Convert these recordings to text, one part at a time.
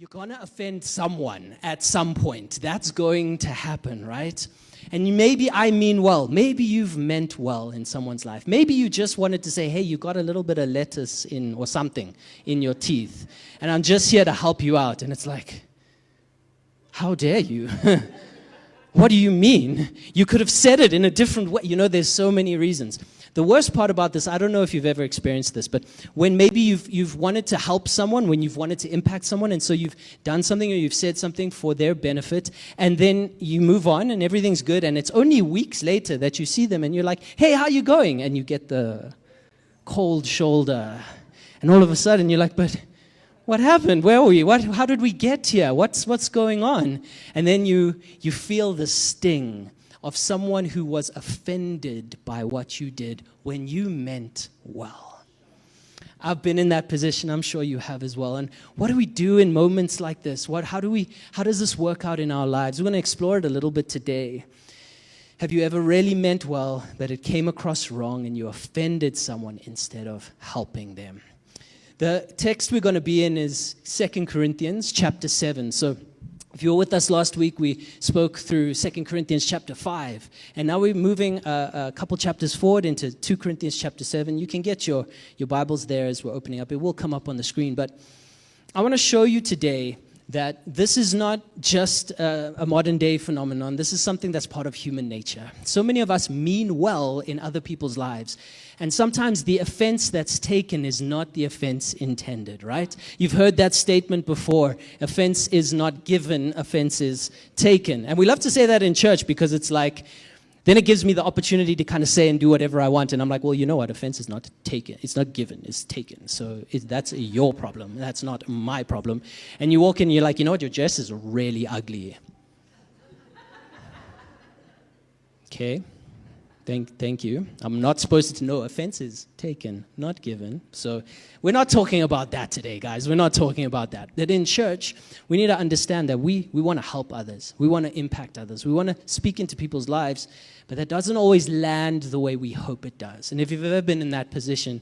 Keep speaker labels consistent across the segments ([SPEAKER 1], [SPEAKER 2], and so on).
[SPEAKER 1] You're going to offend someone at some point. That's going to happen, right? And maybe I mean well. Maybe you've meant well in someone's life. Maybe you just wanted to say, hey, you got a little bit of lettuce in or something in your teeth, and I'm just here to help you out. And it's like, how dare you? What do you mean? You could have said it in a different way. You know, there's so many reasons. The worst part about this, I don't know if you've ever experienced this, but when maybe you've wanted to help someone, when you've wanted to impact someone, and so you've done something or you've said something for their benefit, and then you move on and everything's good, and it's only weeks later that you see them and you're like, hey, how you going? And you get the cold shoulder. And all of a sudden you're like, but what happened? Where were we? How did we get here? What's going on? And then you feel the sting of someone who was offended by what you did when you meant well. I've been in that position. I'm sure you have as well. And what do we do in moments like this? How does this work out in our lives? We're going to explore it a little bit today. Have you ever really meant well, but it came across wrong and you offended someone instead of helping them? The text we're going to be in is 2 Corinthians chapter 7. So if you were with us last week, we spoke through 2 Corinthians chapter 5. And now we're moving a couple chapters forward into 2 Corinthians chapter 7. You can get your Bibles there as we're opening up. It will come up on the screen. But I want to show you today that this is not just a modern day phenomenon. This is something that's part of human nature. So many of us mean well in other people's lives. And sometimes the offense that's taken is not the offense intended, right? You've heard that statement before. Offense is not given, offense is taken. And we love to say that in church because it's like, then it gives me the opportunity to kind of say and do whatever I want. And I'm like, well, you know what? Offense is not taken. It's not given. It's taken. So that's your problem. That's not my problem. And you walk in and you're like, you know what? Your dress is really ugly. Okay. Thank you. I'm not supposed to know offense is taken, not given. So we're not talking about that today, guys. We're not talking about that. That in church, we need to understand that we want to help others. We want to impact others. We want to speak into people's lives, but that doesn't always land the way we hope it does. And if you've ever been in that position,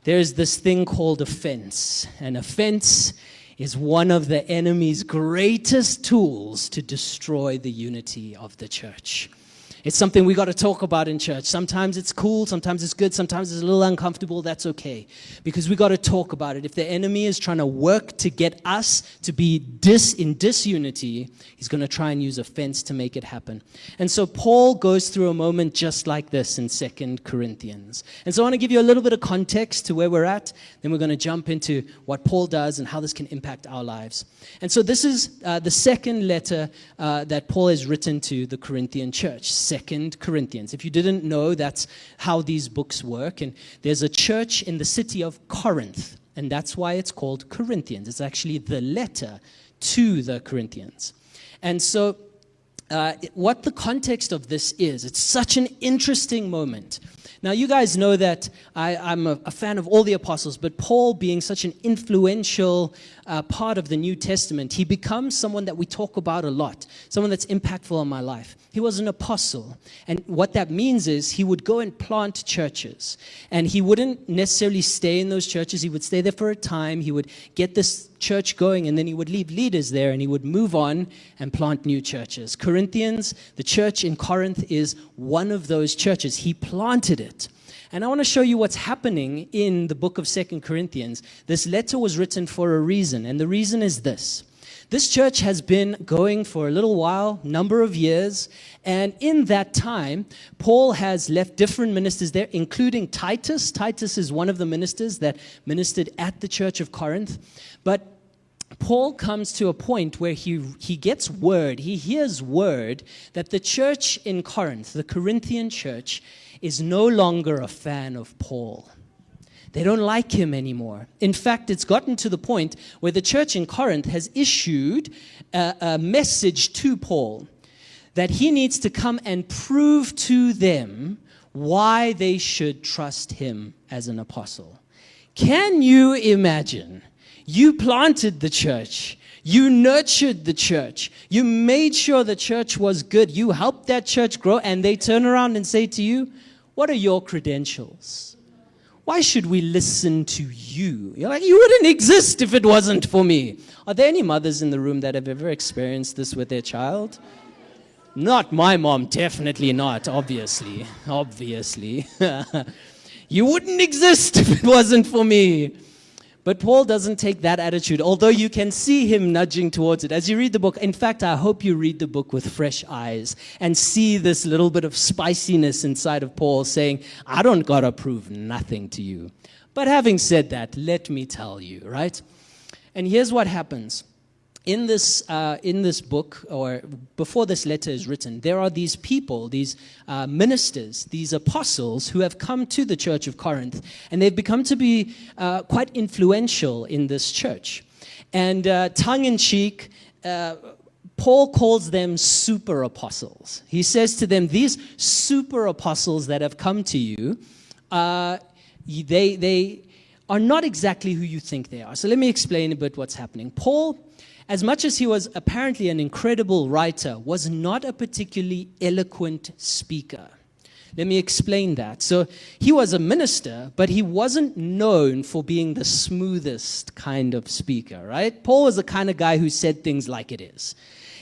[SPEAKER 1] there's this thing called offense. And offense is one of the enemy's greatest tools to destroy the unity of the church. It's something we got to talk about in church. Sometimes it's cool, sometimes it's good, sometimes it's a little uncomfortable. That's okay, because we got to talk about it. If the enemy is trying to work to get us to be in disunity, he's going to try and use offense to make it happen. And so Paul goes through a moment just like this in 2 Corinthians. And so I want to give you a little bit of context to where we're at. Then we're going to jump into what Paul does and how this can impact our lives. And so this is the second letter that Paul has written to the Corinthian church. 2 Corinthians. If you didn't know, that's how these books work. And there's a church in the city of Corinth, and that's why it's called Corinthians. It's actually the letter to the Corinthians. And so what the context of this is, it's such an interesting moment. Now, you guys know that I'm a fan of all the apostles, but Paul, being such an influential part of the New Testament, he becomes someone that we talk about a lot, someone that's impactful on my life. He was an apostle, and what that means is he would go and plant churches, and he wouldn't necessarily stay in those churches. He would stay there for a time. He would get this church going, and then he would leave leaders there, and he would move on and plant new churches. Corinthians, the church in Corinth, is one of those churches. He planted it. And I want to show you what's happening in the book of 2 Corinthians. This letter was written for a reason, and the reason is this. This church has been going for a little while, number of years, and in that time, Paul has left different ministers there, including Titus. Titus is one of the ministers that ministered at the church of Corinth. But Paul comes to a point where he gets word, he hears word that the church in Corinth, the Corinthian church, is no longer a fan of Paul. They don't like him anymore. In fact, it's gotten to the point where the church in Corinth has issued a message to Paul that he needs to come and prove to them why they should trust him as an apostle. Can you imagine? You planted the church. You nurtured the church. You made sure the church was good. You helped that church grow, and they turn around and say to you, what are your credentials? Why should we listen to you? You're like, you wouldn't exist if it wasn't for me. Are there any mothers in the room that have ever experienced this with their child? Not my mom, definitely not, obviously. Obviously. You wouldn't exist if it wasn't for me. But Paul doesn't take that attitude, although you can see him nudging towards it. As you read the book, in fact, I hope you read the book with fresh eyes and see this little bit of spiciness inside of Paul saying, I don't got to prove nothing to you. But having said that, let me tell you, right? And here's what happens. In this book, or before this letter is written, there are these people, these ministers, these apostles who have come to the church of Corinth, and they've become to be quite influential in this church. And tongue-in-cheek, Paul calls them super apostles. He says to them, these super apostles that have come to you, they are not exactly who you think they are. So let me explain a bit what's happening. Paul, as much as he was apparently an incredible writer, was not a particularly eloquent speaker. Let me explain that. So he was a minister, but he wasn't known for being the smoothest kind of speaker, right? Paul was the kind of guy who said things like it is.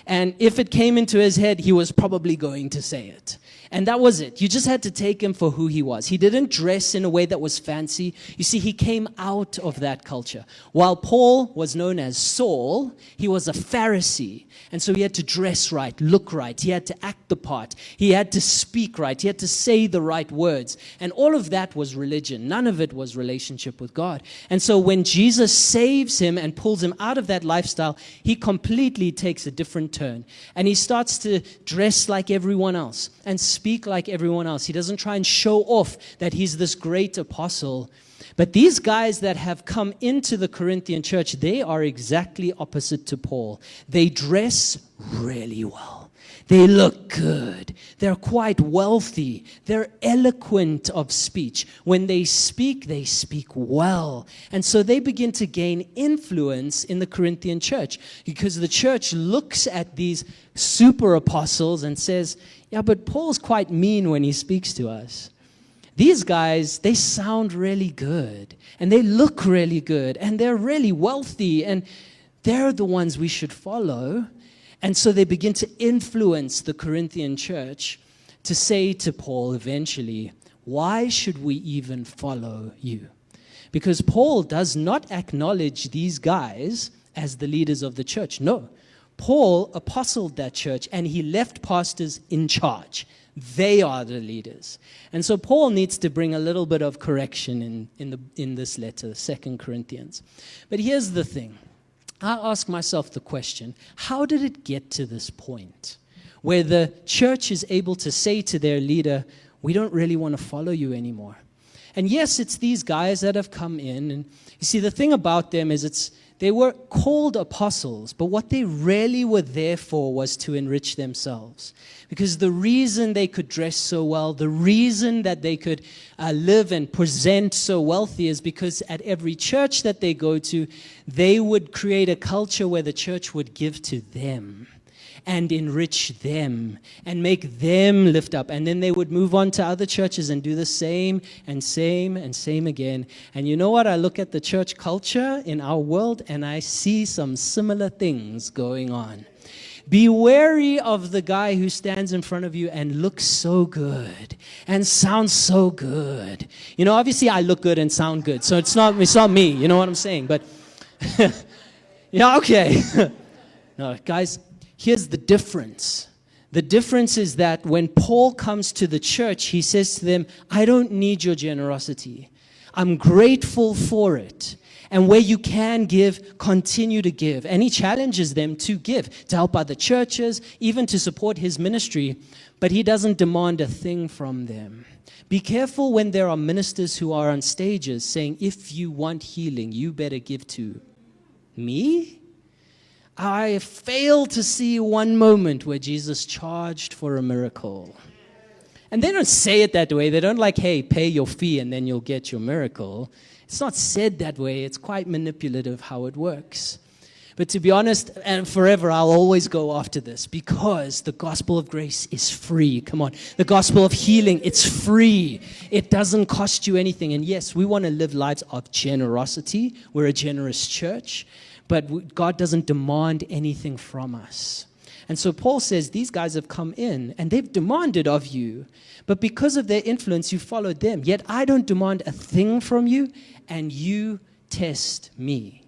[SPEAKER 1] And if it came into his head, he was probably going to say it. And that was it. You just had to take him for who he was. He didn't dress in a way that was fancy. You see, he came out of that culture. While Paul was known as Saul, he was a Pharisee. And so he had to dress right, look right. He had to act the part. He had to speak right. He had to say the right words. And all of that was religion. None of it was relationship with God. And so when Jesus saves him and pulls him out of that lifestyle, he completely takes a different turn. And he starts to dress like everyone else and speak like everyone else. He doesn't try and show off that he's this great apostle. But these guys that have come into the Corinthian church, they are exactly opposite to Paul. They dress really well. They look good. They're quite wealthy. They're eloquent of speech. When they speak well. And so they begin to gain influence in the Corinthian church because the church looks at these super apostles and says, yeah, but Paul's quite mean when he speaks to us. These guys, they sound really good, and they look really good, and they're really wealthy, and they're the ones we should follow. And so they begin to influence the Corinthian church to say to Paul eventually, why should we even follow you? Because Paul does not acknowledge these guys as the leaders of the church. No, Paul apostled that church, and he left pastors in charge. They are the leaders. And so Paul needs to bring a little bit of correction in this letter, 2 Corinthians. But here's the thing. I ask myself the question, how did it get to this point where the church is able to say to their leader, we don't really want to follow you anymore? And yes, it's these guys that have come in. And you see, the thing about them is they were called apostles, but what they really were there for was to enrich themselves. Because the reason they could dress so well, the reason that they could live and present so wealthy is because at every church that they go to, they would create a culture where the church would give to them and enrich them and make them lift up. And then they would move on to other churches and do the same and same and same again. And you know what? I look at the church culture in our world and I see some similar things going on. Be wary of the guy who stands in front of you and looks so good and sounds so good. You know, obviously I look good and sound good, so it's not me, you know what I'm saying? But, yeah, okay. No, guys, here's the difference. The difference is that when Paul comes to the church, he says to them, I don't need your generosity. I'm grateful for it. And where you can give, continue to give. And he challenges them to give, to help other churches, even to support his ministry. But he doesn't demand a thing from them. Be careful when there are ministers who are on stages saying, if you want healing, you better give to me. I fail to see one moment where Jesus charged for a miracle. And they don't say it that way. They don't like, hey, pay your fee and then you'll get your miracle. It's not said that way. It's quite manipulative how it works. But to be honest, and forever, I'll always go after this because the gospel of grace is free. Come on. The gospel of healing, it's free. It doesn't cost you anything. And yes, we want to live lives of generosity. We're a generous church. But God doesn't demand anything from us. And so Paul says these guys have come in and they've demanded of you. But because of their influence, you followed them. Yet I don't demand a thing from you and you test me.